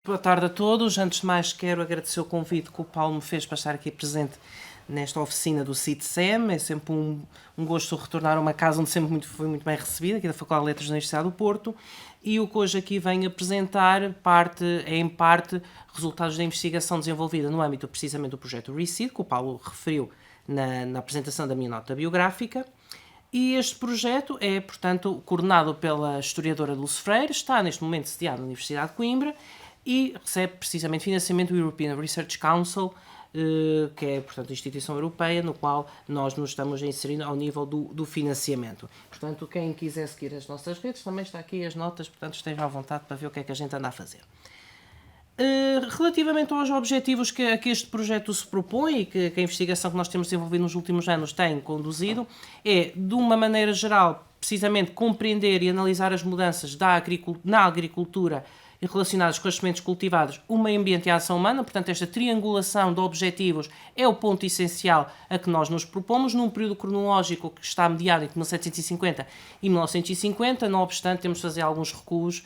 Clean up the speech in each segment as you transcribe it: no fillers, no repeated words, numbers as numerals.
Boa tarde a todos. Antes de mais, quero agradecer o convite que o Paulo me fez para estar aqui presente nesta oficina do CITSEM. É sempre um gosto retornar a uma casa onde sempre fui muito bem recebida, aqui da Faculdade de Letras da Universidade do Porto. E o que hoje aqui venho apresentar é em parte resultados da investigação desenvolvida no âmbito precisamente do projeto ReSeed, que o Paulo referiu na apresentação da minha nota biográfica. E este projeto é, portanto, coordenado pela historiadora Dulce Freire, está neste momento sediado na Universidade de Coimbra e recebe precisamente financiamento do European Research Council, que é, portanto, a instituição europeia no qual nós nos estamos a inserir ao nível do financiamento. Portanto, quem quiser seguir as nossas redes, também está aqui as notas, portanto, esteja à vontade para ver o que é que a gente anda a fazer. Relativamente aos objetivos que este projeto se propõe e que a investigação que nós temos desenvolvido nos últimos anos tem conduzido, é, de uma maneira geral, precisamente compreender e analisar as mudanças na agricultura relacionadas com as sementes cultivadas, o meio ambiente e a ação humana. Portanto, esta triangulação de objetivos é o ponto essencial a que nós nos propomos num período cronológico que está mediado entre 1750 e 1950, não obstante temos de fazer alguns recuos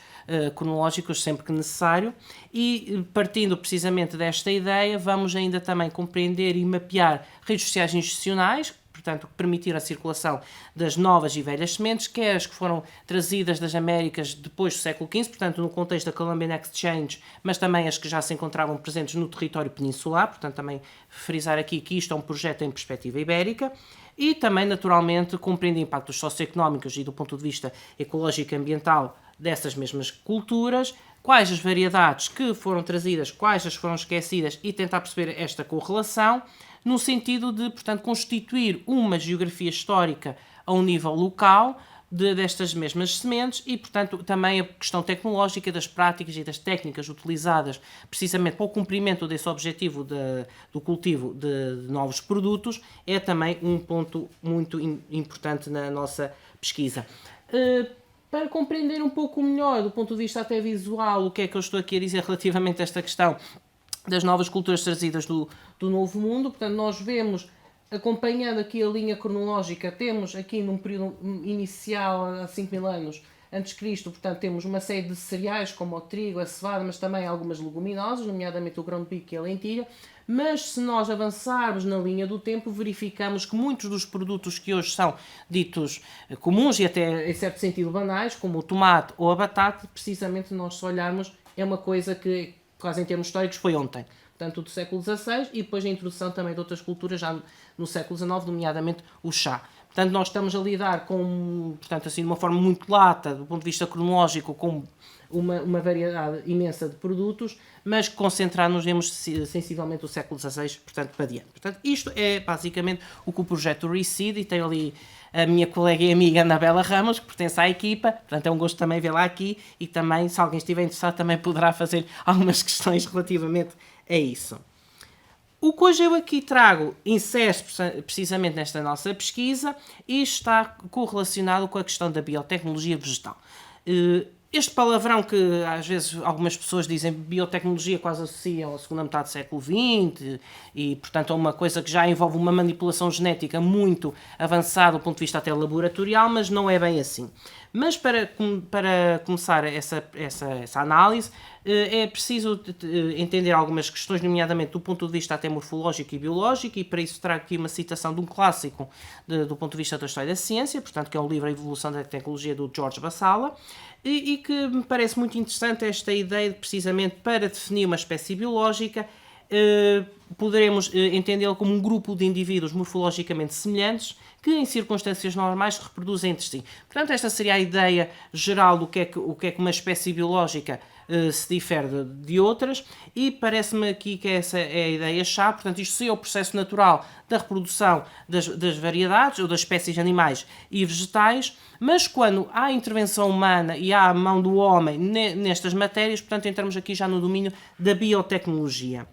cronológicos sempre que necessário, e partindo precisamente desta ideia, vamos ainda também compreender e mapear redes sociais institucionais, portanto, permitir a circulação das novas e velhas sementes, quer as que foram trazidas das Américas depois do século XV, portanto, no contexto da Columbian Exchange, mas também as que já se encontravam presentes no território peninsular, portanto, também frisar aqui que isto é um projeto em perspectiva ibérica, e também, naturalmente, compreender impactos socioeconómicos e do ponto de vista ecológico e ambiental dessas mesmas culturas, quais as variedades que foram trazidas, quais as foram esquecidas e tentar perceber esta correlação, no sentido de, portanto, constituir uma geografia histórica a um nível local destas mesmas sementes e, portanto, também a questão tecnológica das práticas e das técnicas utilizadas precisamente para o cumprimento desse objetivo do cultivo de novos produtos é também um ponto muito importante na nossa pesquisa. Para compreender um pouco melhor, do ponto de vista até visual, o que é que eu estou aqui a dizer relativamente a esta questão das novas culturas trazidas do Novo Mundo, portanto, nós vemos, acompanhando aqui a linha cronológica, temos aqui num período inicial, há 5.000 anos, antes de Cristo, portanto, temos uma série de cereais, como o trigo, a cevada, mas também algumas leguminosas, nomeadamente o grão-de-bico e a lentilha. Mas se nós avançarmos na linha do tempo, verificamos que muitos dos produtos que hoje são ditos comuns e até, em certo sentido, banais, como o tomate ou a batata, precisamente nós, se olharmos, é uma coisa que, quase em termos históricos, foi ontem. Portanto, do século XVI e depois a introdução também de outras culturas já no século XIX, nomeadamente o chá. Portanto, nós estamos a lidar com, portanto, assim, de uma forma muito lata, do ponto de vista cronológico, com uma variedade imensa de produtos, mas concentrar-nos sensivelmente o século XVI, portanto, para diante. Portanto, isto é basicamente o que o projeto ReSeed, e tem ali a minha colega e amiga Anabela Ramos, que pertence à equipa, portanto é um gosto também vê-la aqui, e também, se alguém estiver interessado, também poderá fazer algumas questões relativamente a isso. O que hoje eu aqui trago insere-se precisamente nesta nossa pesquisa e está correlacionado com a questão da biotecnologia vegetal. Este palavrão que às vezes algumas pessoas dizem biotecnologia quase associam à segunda metade do século XX e, portanto, a uma coisa que já envolve uma manipulação genética muito avançada do ponto de vista até laboratorial, mas não é bem assim. Mas para começar essa análise, é preciso entender algumas questões, nomeadamente do ponto de vista até morfológico e biológico, e para isso trago aqui uma citação de um clássico do ponto de vista da história da ciência, portanto, que é o livro A Evolução da Tecnologia, do George Basala, e que me parece muito interessante esta ideia de, precisamente, para definir uma espécie biológica, poderemos entendê-lo como um grupo de indivíduos morfologicamente semelhantes que em circunstâncias normais se reproduzem entre si. Portanto, esta seria a ideia geral do que é que uma espécie biológica se difere de outras, e parece-me aqui que essa é a ideia-chave. Portanto, isto seria o processo natural da reprodução das variedades ou das espécies animais e vegetais, mas quando há intervenção humana e há a mão do homem nestas matérias, portanto, entramos aqui já no domínio da biotecnologia.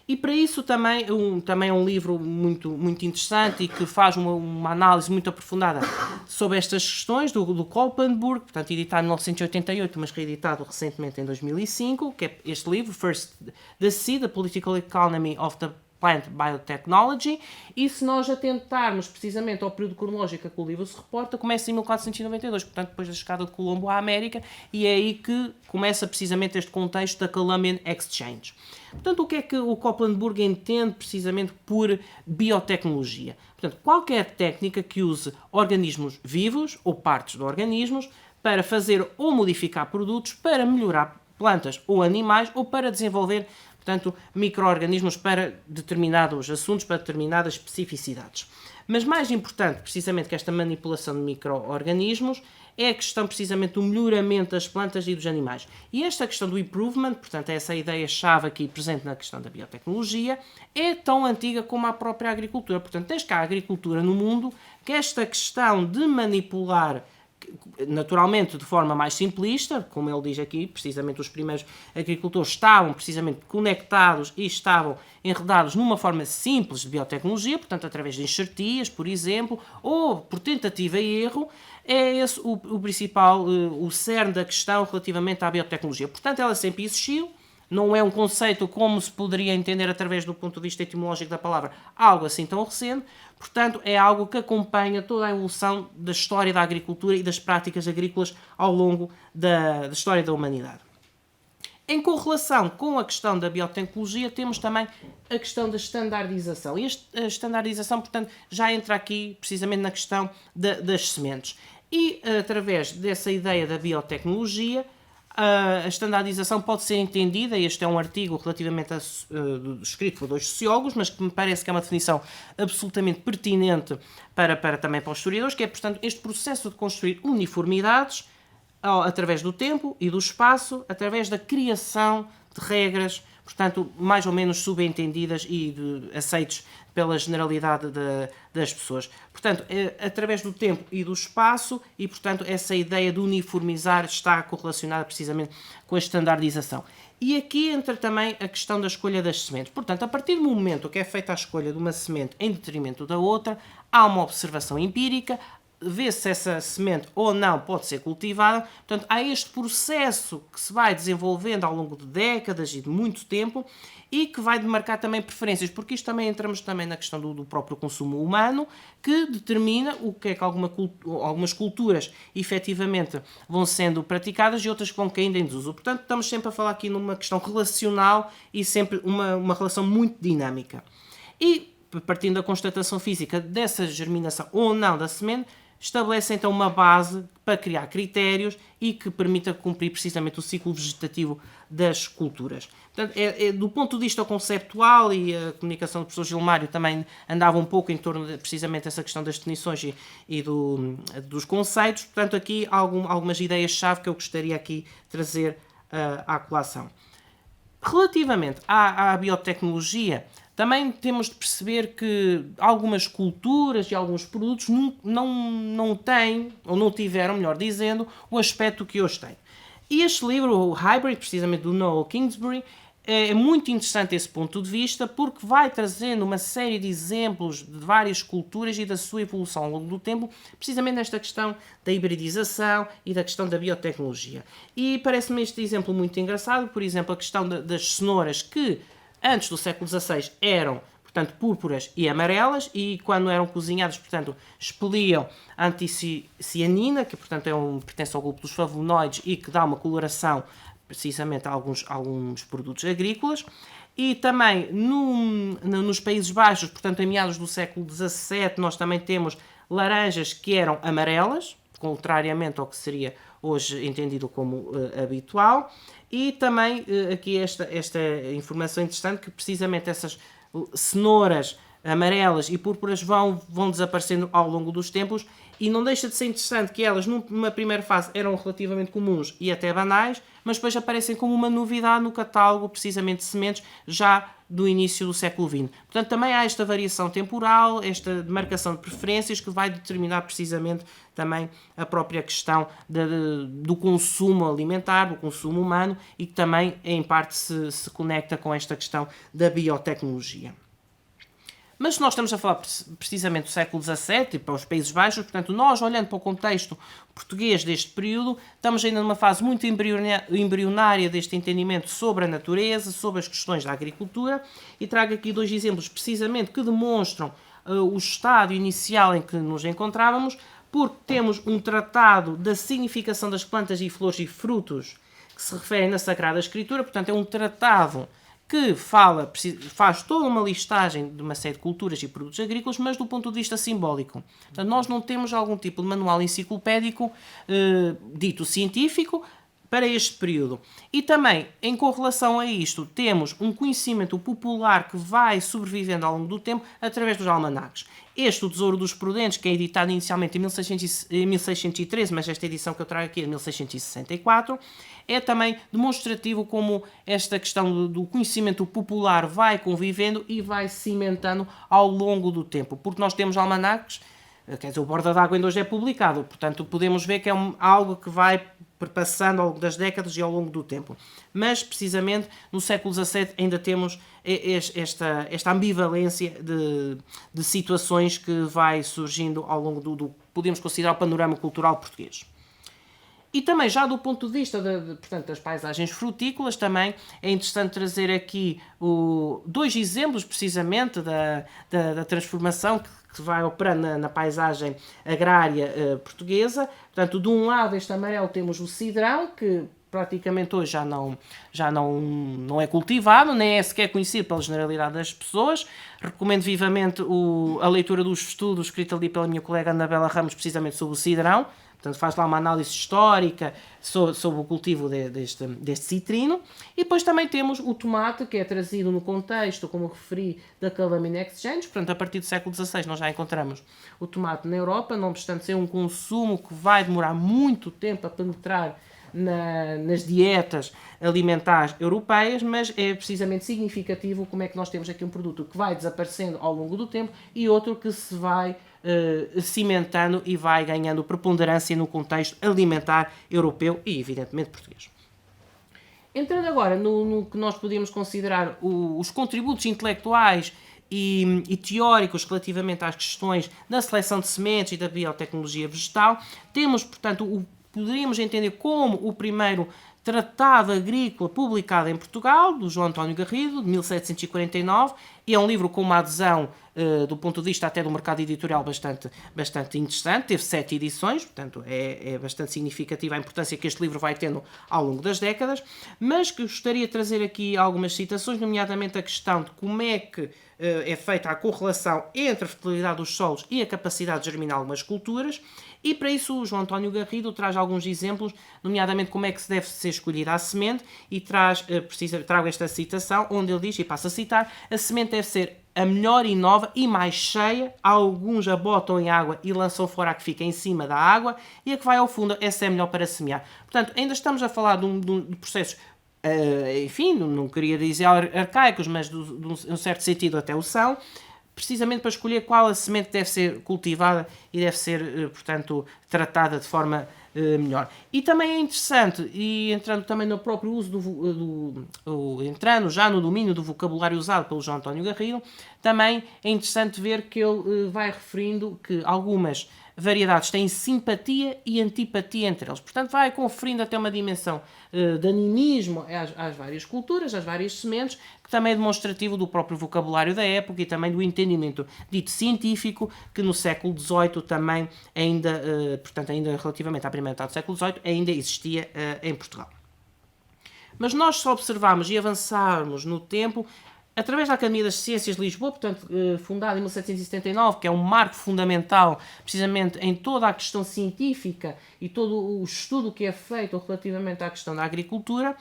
E para isso também é um livro muito interessante e que faz uma análise muito aprofundada sobre estas questões do Kolpenburg, portanto editado em 1988, mas reeditado recentemente em 2005, que é este livro, First the Seed, The Political Economy of the Plant Biotechnology, e se nós atentarmos precisamente ao período cronológico que o livro se reporta, começa em 1492, portanto depois da chegada de Colombo à América, e é aí que começa precisamente este contexto da Columbian Exchange. Portanto, o que é que o Copeland Burger entende precisamente por biotecnologia? Portanto, qualquer técnica que use organismos vivos ou partes de organismos para fazer ou modificar produtos, para melhorar plantas ou animais ou para desenvolver, portanto, micro-organismos para determinados assuntos, para determinadas especificidades. Mas mais importante, precisamente, que esta manipulação de micro-organismos é a questão, precisamente, do melhoramento das plantas e dos animais. E esta questão do improvement, portanto, essa ideia-chave aqui presente na questão da biotecnologia, é tão antiga como a própria agricultura. Portanto, desde que há agricultura no mundo, que esta questão de manipular, naturalmente de forma mais simplista, como ele diz aqui, precisamente os primeiros agricultores estavam precisamente conectados e estavam enredados numa forma simples de biotecnologia, portanto através de enxertias, por exemplo, ou por tentativa e erro, é esse o principal, o cerne da questão relativamente à biotecnologia. Portanto, ela sempre existiu, não é um conceito como se poderia entender através do ponto de vista etimológico da palavra, algo assim tão recente, portanto é algo que acompanha toda a evolução da história da agricultura e das práticas agrícolas ao longo da história da humanidade. Em correlação com a questão da biotecnologia, temos também a questão da standardização. E a standardização, portanto, já entra aqui precisamente na questão das sementes. E através dessa ideia da biotecnologia, a standardização pode ser entendida, este é um artigo relativamente escrito por dois sociólogos, mas que me parece que é uma definição absolutamente pertinente também para os historiadores, que é, portanto, este processo de construir uniformidades através do tempo e do espaço, através da criação de regras, portanto, mais ou menos subentendidas e aceites pela generalidade das pessoas. Portanto, através do tempo e do espaço, e, portanto, essa ideia de uniformizar está correlacionada precisamente com a standardização. E aqui entra também a questão da escolha das sementes. Portanto, a partir do momento que é feita a escolha de uma semente em detrimento da outra, há uma observação empírica, vê se essa semente ou não pode ser cultivada. Portanto, há este processo que se vai desenvolvendo ao longo de décadas e de muito tempo e que vai demarcar também preferências, porque isto também entramos também na questão do próprio consumo humano, que determina o que é que algumas culturas efetivamente vão sendo praticadas e outras que vão caindo em desuso. Portanto, estamos sempre a falar aqui numa questão relacional e sempre uma relação muito dinâmica. E, partindo da constatação física dessa germinação ou não da semente, estabelece então uma base para criar critérios e que permita cumprir precisamente o ciclo vegetativo das culturas. Portanto, do ponto de vista conceptual, e a comunicação do professor Gilmário também andava um pouco em torno de precisamente essa questão das definições e dos conceitos, portanto aqui algumas ideias-chave que eu gostaria aqui de trazer à colação. Relativamente à biotecnologia, também temos de perceber que algumas culturas e alguns produtos não têm, ou não tiveram, melhor dizendo, o aspecto que hoje têm. E este livro, o Hybrid, precisamente do Noel Kingsbury, é muito interessante desse ponto de vista, porque vai trazendo uma série de exemplos de várias culturas e da sua evolução ao longo do tempo, precisamente nesta questão da hibridização e da questão da biotecnologia. E parece-me este exemplo muito engraçado, por exemplo, a questão das cenouras que antes do século XVI eram, portanto, púrpuras e amarelas, e quando eram cozinhadas, portanto, expeliam anticianina, que, portanto, pertence ao grupo dos flavonoides e que dá uma coloração, precisamente, a alguns produtos agrícolas. E também, nos Países Baixos, portanto, em meados do século XVII, nós também temos laranjas que eram amarelas, contrariamente ao que seria hoje entendido como habitual. E também aqui esta informação interessante, que precisamente essas cenouras amarelas e púrpuras vão desaparecendo ao longo dos tempos, e não deixa de ser interessante que elas numa primeira fase eram relativamente comuns e até banais, mas depois aparecem como uma novidade no catálogo precisamente de sementes já do início do século XX. Portanto, também há esta variação temporal, esta demarcação de preferências que vai determinar precisamente também a própria questão do consumo alimentar, do consumo humano, e que também em parte se conecta com esta questão da biotecnologia. Mas se nós estamos a falar precisamente do século XVII e para os Países Baixos, portanto, nós olhando para o contexto português deste período, estamos ainda numa fase muito embrionária deste entendimento sobre a natureza, sobre as questões da agricultura, e trago aqui 2 exemplos precisamente que demonstram o estado inicial em que nos encontrávamos, porque temos um tratado da significação das plantas e flores e frutos que se referem na Sagrada Escritura, portanto é um tratado que faz toda uma listagem de uma série de culturas e produtos agrícolas, mas do ponto de vista simbólico. Portanto, nós não temos algum tipo de manual enciclopédico dito científico para este período. E também, em correlação a isto, temos um conhecimento popular que vai sobrevivendo ao longo do tempo através dos almanaques. Este, o Tesouro dos Prudentes, que é editado inicialmente em 1613, mas esta edição que eu trago aqui é de 1664, é também demonstrativo como esta questão do conhecimento popular vai convivendo e vai cimentando ao longo do tempo. Porque nós temos almanaques, quer dizer, o Borda d'Água ainda hoje é publicado, portanto podemos ver que é algo que vai perpassando ao longo das décadas e ao longo do tempo. Mas, precisamente, no século XVII ainda temos esta ambivalência de situações que vai surgindo ao longo do podemos considerar o panorama cultural português. E também, já do ponto de vista portanto, das paisagens frutícolas, também é interessante trazer aqui 2 exemplos, precisamente, da transformação que vai operando na paisagem agrária portuguesa. Portanto, de um lado, este amarelo, temos o cidrão, que praticamente hoje já não é cultivado, nem é sequer conhecido pela generalidade das pessoas. Recomendo vivamente a leitura dos estudos escritos ali pela minha colega Anabela Ramos, precisamente sobre o cidrão. Portanto, faz lá uma análise histórica sobre o cultivo deste citrino. E depois também temos o tomate, que é trazido no contexto, como referi, da Calamine Exchange. Portanto, a partir do século XVI nós já encontramos o tomate na Europa, não obstante ser um consumo que vai demorar muito tempo a penetrar nas dietas alimentares europeias, mas é precisamente significativo como é que nós temos aqui um produto que vai desaparecendo ao longo do tempo e outro que se vai cimentando e vai ganhando preponderância no contexto alimentar europeu e, evidentemente, português. Entrando agora no que nós podemos considerar os contributos intelectuais e teóricos relativamente às questões da seleção de sementes e da biotecnologia vegetal, temos, portanto, poderíamos entender como o primeiro Tratado Agrícola publicado em Portugal, do João António Garrido, de 1749, e é um livro com uma adesão, do ponto de vista até do mercado editorial, bastante interessante. Teve 7 edições, portanto é bastante significativa a importância que este livro vai tendo ao longo das décadas, mas que gostaria de trazer aqui algumas citações, nomeadamente a questão de como é que é feita a correlação entre a fertilidade dos solos e a capacidade de germinar algumas culturas, e para isso o João António Garrido traz alguns exemplos, nomeadamente como é que se deve ser escolhida a semente, e trago esta citação, onde ele diz, e passo a citar: a semente deve ser a melhor e nova e mais cheia, alguns a botam em água e lançam fora a que fica em cima da água, e a que vai ao fundo, essa é melhor para semear. Portanto, ainda estamos a falar de processos, enfim, não queria dizer arcaicos, mas de um certo sentido até o são, precisamente para escolher qual a semente deve ser cultivada e deve ser, portanto, tratada de forma melhor. E também é interessante, e entrando também no próprio uso entrando já no domínio do vocabulário usado pelo João António Garrido, também é interessante ver que ele vai referindo que algumas variedades têm simpatia e antipatia entre eles. Portanto, vai conferindo até uma dimensão de animismo às várias culturas, às várias sementes, que também é demonstrativo do próprio vocabulário da época e também do entendimento dito científico, que no século XVIII também ainda, portanto, ainda relativamente à primeira metade do século XVIII, ainda existia em Portugal. Mas nós só observarmos e avançarmos no tempo através da Academia das Ciências de Lisboa, portanto, fundada em 1779, que é um marco fundamental, precisamente em toda a questão científica e todo o estudo que é feito relativamente à questão da agricultura,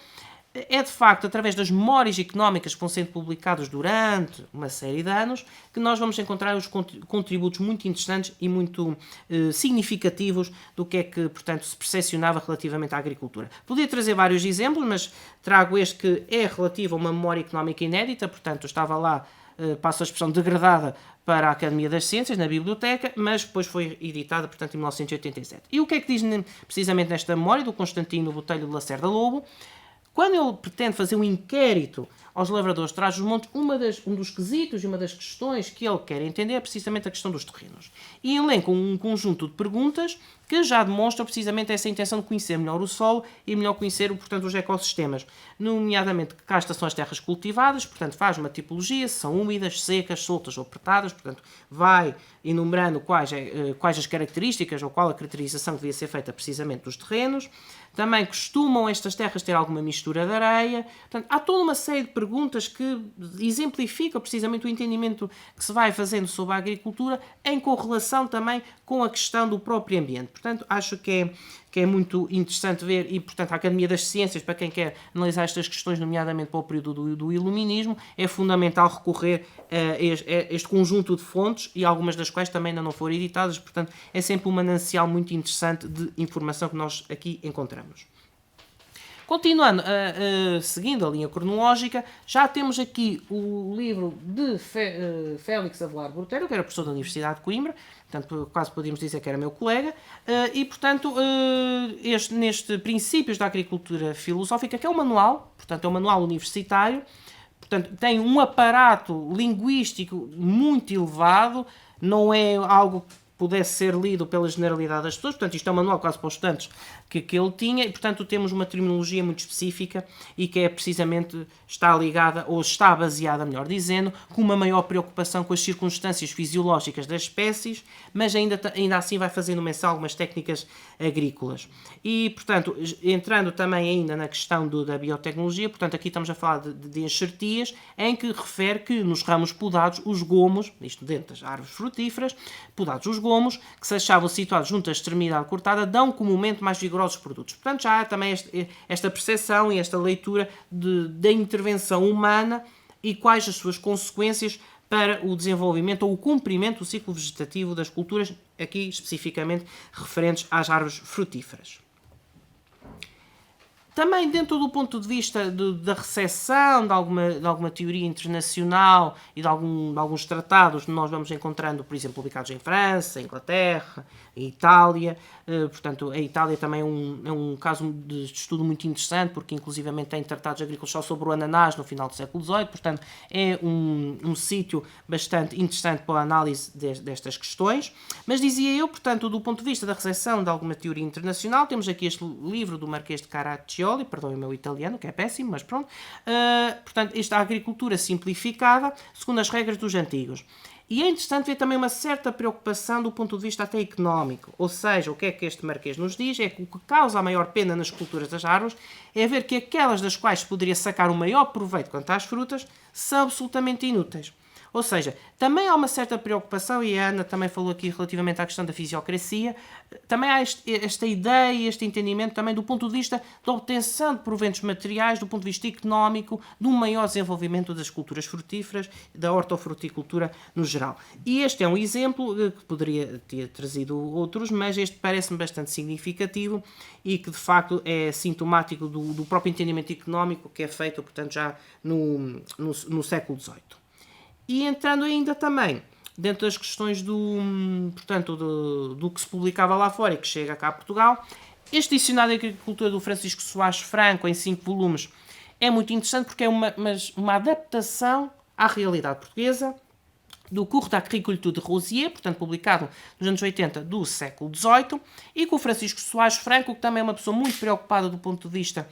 é de facto através das memórias económicas que vão sendo publicadas durante uma série de anos que nós vamos encontrar os contributos muito interessantes e muito significativos do que é que, portanto, se percepcionava relativamente à agricultura. Podia trazer vários exemplos, mas trago este que é relativo a uma memória económica inédita, portanto, estava lá, passo a expressão, degradada para a Academia das Ciências, na biblioteca, mas depois foi editada, portanto, em 1987. E o que é que diz precisamente nesta memória do Constantino Botelho de Lacerda Lobo? Quando ele pretende fazer um inquérito aos lavradores de Trás-os-Montes, um dos quesitos e uma das questões que ele quer entender é precisamente a questão dos terrenos. E elenca um conjunto de perguntas que já demonstram precisamente essa intenção de conhecer melhor o solo e melhor conhecer, portanto, os ecossistemas, nomeadamente que castas são as terras cultivadas, portanto, faz uma tipologia, se são úmidas, secas, soltas ou apertadas, portanto, vai enumerando quais as características ou qual a caracterização que devia ser feita precisamente dos terrenos. Também costumam estas terras ter alguma mistura de areia. Portanto, há toda uma série de perguntas que exemplificam precisamente o entendimento que se vai fazendo sobre a agricultura em correlação também com a questão do próprio ambiente. Portanto, acho que é muito interessante ver, e portanto a Academia das Ciências, para quem quer analisar estas questões, nomeadamente para o período do Iluminismo, é fundamental recorrer a este conjunto de fontes, e algumas das quais também ainda não foram editadas, portanto é sempre um manancial muito interessante de informação que nós aqui encontramos. Continuando, seguindo a linha cronológica, já temos aqui o livro de Félix Avelar Botelho, que era professor da Universidade de Coimbra, portanto quase podíamos dizer que era meu colega, e portanto neste Princípios da Agricultura Filosófica, que é um manual, portanto é um manual universitário, portanto tem um aparato linguístico muito elevado, não é algo pudesse ser lido pela generalidade das pessoas, portanto isto é um manual quase para os estudantes que ele tinha, e portanto temos uma terminologia muito específica e que é precisamente, está ligada, ou está baseada, melhor dizendo, com uma maior preocupação com as circunstâncias fisiológicas das espécies, mas ainda assim vai fazendo menção a algumas técnicas agrícolas. E, portanto, entrando também ainda na questão da biotecnologia, portanto aqui estamos a falar de enxertias, em que refere que nos ramos podados, os gomos, isto dentro das árvores frutíferas, podados os gomos, que se achavam situados junto à extremidade cortada, dão comumente mais vigorosos produtos. Portanto, já há também esta percepção e esta leitura da intervenção humana e quais as suas consequências para o desenvolvimento ou o cumprimento do ciclo vegetativo das culturas, aqui especificamente referentes às árvores frutíferas. Também dentro do ponto de vista da recepção de alguma teoria internacional e de alguns tratados, nós vamos encontrando, por exemplo, publicados em França, Inglaterra, Itália. Portanto, a Itália também é um caso de estudo muito interessante, porque inclusivamente tem tratados agrícolas só sobre o ananás no final do século XVIII, portanto é um sítio bastante interessante para a análise destas questões. Mas dizia eu, portanto, do ponto de vista da recepção de alguma teoria internacional, temos aqui este livro do Marquês de Caraccioli, perdoem o meu italiano, que é péssimo, mas pronto. Portanto, esta agricultura simplificada, segundo as regras dos antigos. E é interessante ver também uma certa preocupação do ponto de vista até económico. Ou seja, o que é que este Marquês nos diz? É que o que causa a maior pena nas culturas das árvores é ver que aquelas das quais se poderia sacar o maior proveito quanto às frutas são absolutamente inúteis. Ou seja, também há uma certa preocupação, e a Ana também falou aqui relativamente à questão da fisiocracia, também há esta ideia, este entendimento também do ponto de vista da obtenção de proventos materiais, do ponto de vista económico, de um maior desenvolvimento das culturas frutíferas, da hortofruticultura no geral. E este é um exemplo que poderia ter trazido outros, mas este parece-me bastante significativo e que de facto é sintomático do próprio entendimento económico que é feito, portanto, já no século XVIII. E entrando ainda também dentro das questões do que se publicava lá fora e que chega cá a Portugal, este dicionário de agricultura do Francisco Soares Franco, em 5 volumes, é muito interessante porque é uma adaptação à realidade portuguesa do Cours d'Agriculture de Rosier, portanto publicado nos anos 80 do século XVIII, e com o Francisco Soares Franco, que também é uma pessoa muito preocupada do ponto de vista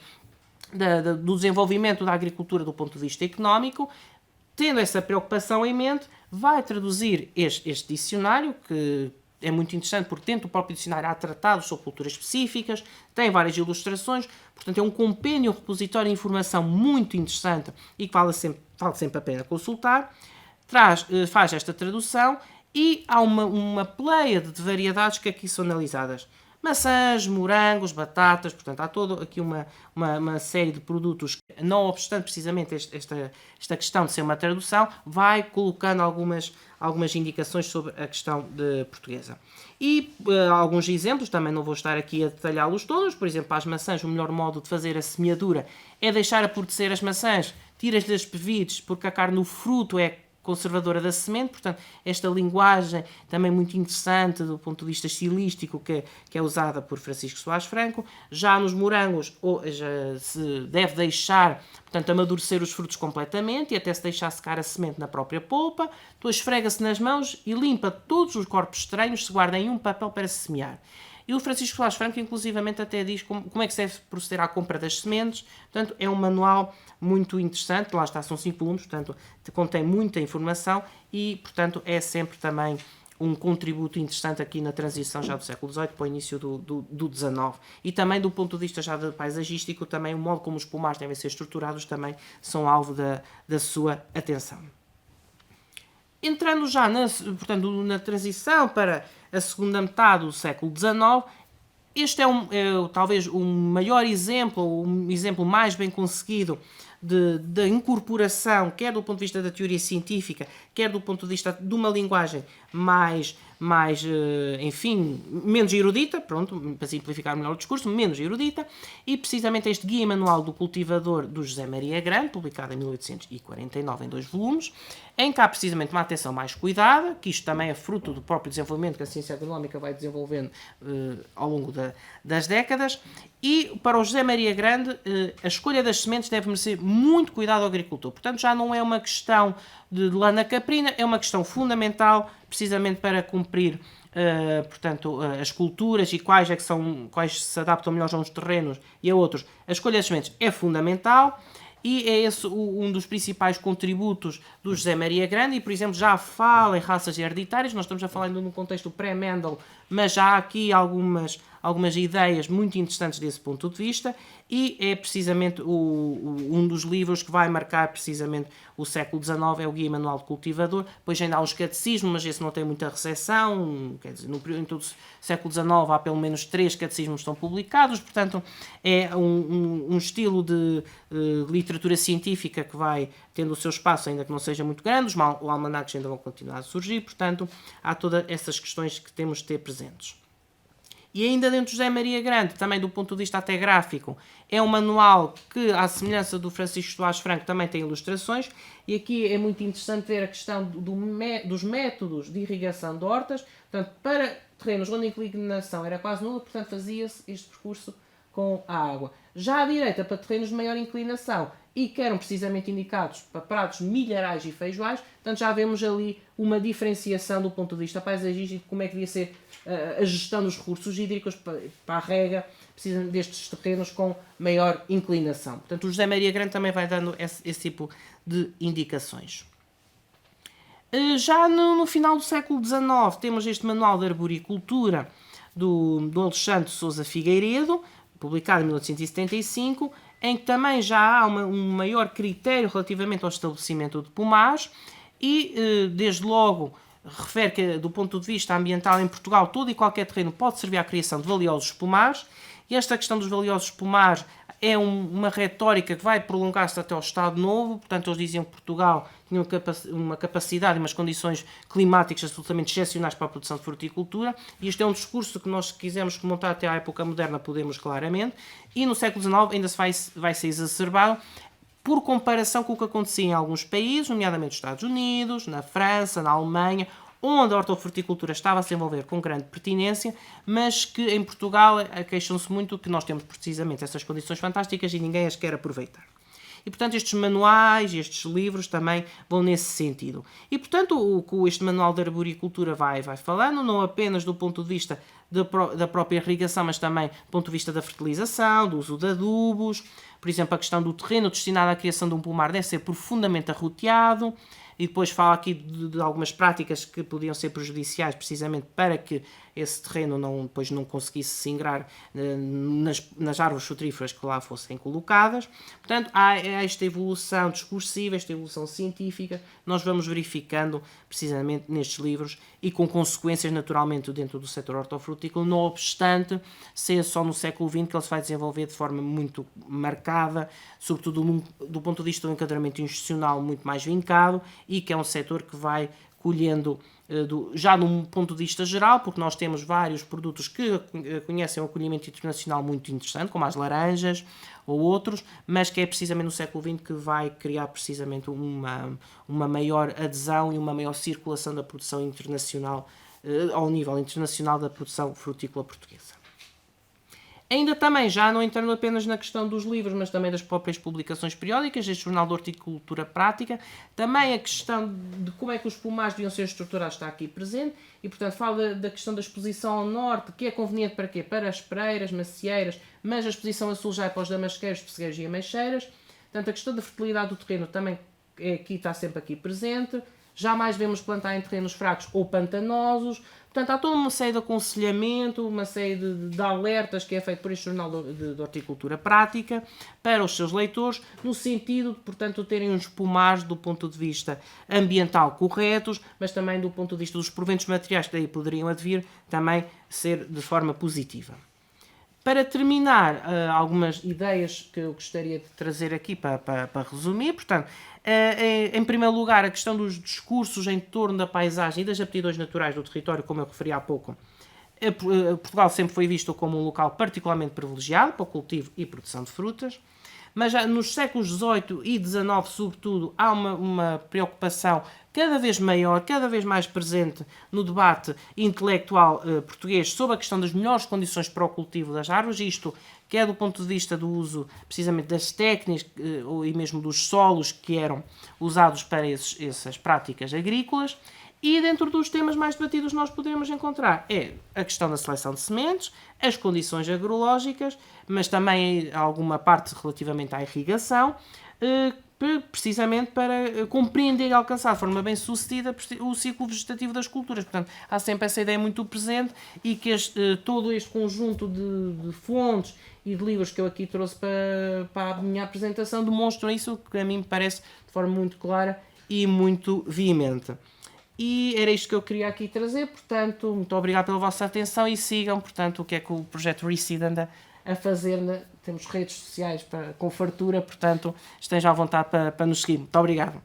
do desenvolvimento da agricultura do ponto de vista económico. Tendo essa preocupação em mente, vai traduzir este dicionário, que é muito interessante porque dentro do próprio dicionário há tratados sobre culturas específicas, tem várias ilustrações, portanto é um compêndio, repositório de informação muito interessante e que vale sempre a pena consultar. Faz esta tradução e há uma pleiade de variedades que aqui são analisadas. Maçãs, morangos, batatas, portanto há toda aqui uma série de produtos que, não obstante precisamente esta questão de ser uma tradução, vai colocando algumas indicações sobre a questão portuguesa. E alguns exemplos, também não vou estar aqui a detalhá-los todos, por exemplo, as maçãs, o melhor modo de fazer a semeadura é deixar apodrecer as maçãs, tiras-lhe as pevides, porque a carne do fruto é conservadora da semente, portanto, esta linguagem também muito interessante do ponto de vista estilístico que é usada por Francisco Soares Franco. Já nos morangos, já se deve deixar, portanto, amadurecer os frutos completamente e até se deixar secar a semente na própria polpa, depois esfrega-se nas mãos e limpa todos os corpos estranhos, se guarda em um papel para semear. E o Francisco Soares Franco, inclusivamente, até diz como é que se deve proceder à compra das sementes. Portanto, é um manual muito interessante. Lá está, são 5 volumes, portanto, contém muita informação e, portanto, é sempre também um contributo interessante aqui na transição já do século XVIII para o início do XIX. E também, do ponto de vista já paisagístico, também o modo como os pomares devem ser estruturados também são alvo da sua atenção. Entrando já portanto, na transição para a segunda metade do século XIX, este é talvez o maior exemplo, o exemplo mais bem conseguido da incorporação, quer do ponto de vista da teoria científica, quer do ponto de vista de uma linguagem mais enfim, menos erudita, pronto, para simplificar melhor o discurso, menos erudita, e precisamente este Guia Manual do Cultivador do José Maria Grande, publicado em 1849 em 2 volumes, em que há precisamente uma atenção mais cuidada, que isto também é fruto do próprio desenvolvimento que a ciência agronómica vai desenvolvendo ao longo das décadas, e para o José Maria Grande a escolha das sementes deve merecer muito cuidado ao agricultor. Portanto, já não é uma questão de lana caprina, é uma questão fundamental, precisamente para cumprir portanto, as culturas e quais se adaptam melhor a uns terrenos e a outros. A escolha das sementes é fundamental e é esse um dos principais contributos do José Maria Grande e, por exemplo, já fala em raças hereditárias, nós estamos a falar ainda num contexto pré-Mendel, mas já há aqui algumas ideias muito interessantes desse ponto de vista e é precisamente um dos livros que vai marcar precisamente o século XIX, é o Guia Manual do Cultivador. Depois ainda há os catecismos, mas esse não tem muita recepção, quer dizer, em todo o século XIX há pelo menos 3 catecismos que estão publicados, portanto é um estilo de literatura científica que vai tendo o seu espaço, ainda que não seja muito grande, os almanaques ainda vão continuar a surgir, portanto há todas essas questões que temos de ter presentes. E ainda dentro de José Maria Grande, também do ponto de vista até gráfico, é um manual que, à semelhança do Francisco Soares Franco, também tem ilustrações, e aqui é muito interessante ver a questão dos métodos de irrigação de hortas. Portanto, para terrenos onde a inclinação era quase nula, portanto, fazia-se este percurso com a água. Já à direita, para terrenos de maior inclinação, e que eram precisamente indicados para prados milharais e feijoais, portanto já vemos ali uma diferenciação do ponto de vista paisagístico, como é que devia ser a gestão dos recursos hídricos para a rega, precisamente destes terrenos com maior inclinação. Portanto, o José Maria Grande também vai dando esse tipo de indicações. Já no final do século XIX temos este manual de arboricultura do Alexandre de Sousa Figueiredo, publicado em 1875, em que também já há um maior critério relativamente ao estabelecimento de pomares e, desde logo, refere que, do ponto de vista ambiental em Portugal, todo e qualquer terreno pode servir à criação de valiosos pomares, e esta questão dos valiosos pomares é uma retórica que vai prolongar-se até ao Estado Novo. Portanto, eles diziam que Portugal tinha uma capacidade e umas condições climáticas absolutamente excepcionais para a produção de fruticultura, e este é um discurso que nós, se quisermos remontar até à época moderna, podemos claramente, e no século XIX ainda vai ser exacerbado, por comparação com o que acontecia em alguns países, nomeadamente nos Estados Unidos, na França, na Alemanha, onde a hortofruticultura estava a se envolver com grande pertinência, mas que em Portugal queixam-se muito que nós temos precisamente essas condições fantásticas e ninguém as quer aproveitar. E, portanto, estes manuais, estes livros também vão nesse sentido. E, portanto, este manual de arboricultura vai falando, não apenas do ponto de vista da própria irrigação, mas também do ponto de vista da fertilização, do uso de adubos. Por exemplo, a questão do terreno destinado à criação de um pomar deve ser profundamente arroteado. E depois fala aqui de algumas práticas que podiam ser prejudiciais precisamente para que esse terreno depois não conseguisse se ingrar nas árvores frutíferas que lá fossem colocadas. Portanto, há esta evolução discursiva, esta evolução científica, nós vamos verificando precisamente nestes livros e com consequências naturalmente dentro do setor hortofrutícola, não obstante ser só no século XX que ele se vai desenvolver de forma muito marcada, sobretudo do ponto de vista do enquadramento institucional muito mais vincado, e que é um setor que vai colhendo já num ponto de vista geral, porque nós temos vários produtos que conhecem um acolhimento internacional muito interessante, como as laranjas ou outros, mas que é precisamente no século XX que vai criar precisamente uma maior adesão e uma maior circulação da produção internacional, ao nível internacional da produção frutícola portuguesa. Ainda também, já não entrando apenas na questão dos livros, mas também das próprias publicações periódicas, este Jornal de Horticultura Prática, também a questão de como é que os pomares deviam ser estruturados está aqui presente, e portanto fala da questão da exposição ao norte, que é conveniente para quê? Para as pereiras, macieiras, mas a exposição a sul já é para os damasqueiros, pessegueiros e ameixeiras. Portanto, a questão da fertilidade do terreno também está sempre aqui presente. Jamais devemos plantar em terrenos fracos ou pantanosos. Portanto, há toda uma série de aconselhamento, uma série de alertas que é feito por este Jornal de Horticultura Prática para os seus leitores, no sentido de, portanto, terem uns pomares do ponto de vista ambiental corretos, mas também do ponto de vista dos proventos materiais que daí poderiam advir, também ser de forma positiva. Para terminar, algumas ideias que eu gostaria de trazer aqui para resumir. Portanto, em primeiro lugar, a questão dos discursos em torno da paisagem e das aptidões naturais do território, como eu referi há pouco. Portugal sempre foi visto como um local particularmente privilegiado para o cultivo e produção de frutas, mas já nos séculos XVIII e XIX, sobretudo, há uma preocupação cada vez maior, cada vez mais presente no debate intelectual português sobre a questão das melhores condições para o cultivo das árvores, isto quer do ponto de vista do uso precisamente das técnicas e mesmo dos solos que eram usados para essas práticas agrícolas. E dentro dos temas mais debatidos nós podemos encontrar a questão da seleção de sementes, as condições agrológicas, mas também alguma parte relativamente à irrigação, precisamente para compreender e alcançar de forma bem sucedida o ciclo vegetativo das culturas. Portanto, há sempre essa ideia muito presente e que todo este conjunto de fontes e de livros que eu aqui trouxe para a minha apresentação demonstram isso, que a mim me parece de forma muito clara e muito veemente. E era isto que eu queria aqui trazer, portanto, muito obrigado pela vossa atenção e sigam, portanto, o que é que o projeto Reseed anda a fazer. Temos redes sociais com fartura, portanto, estejam à vontade para nos seguir. Muito obrigado.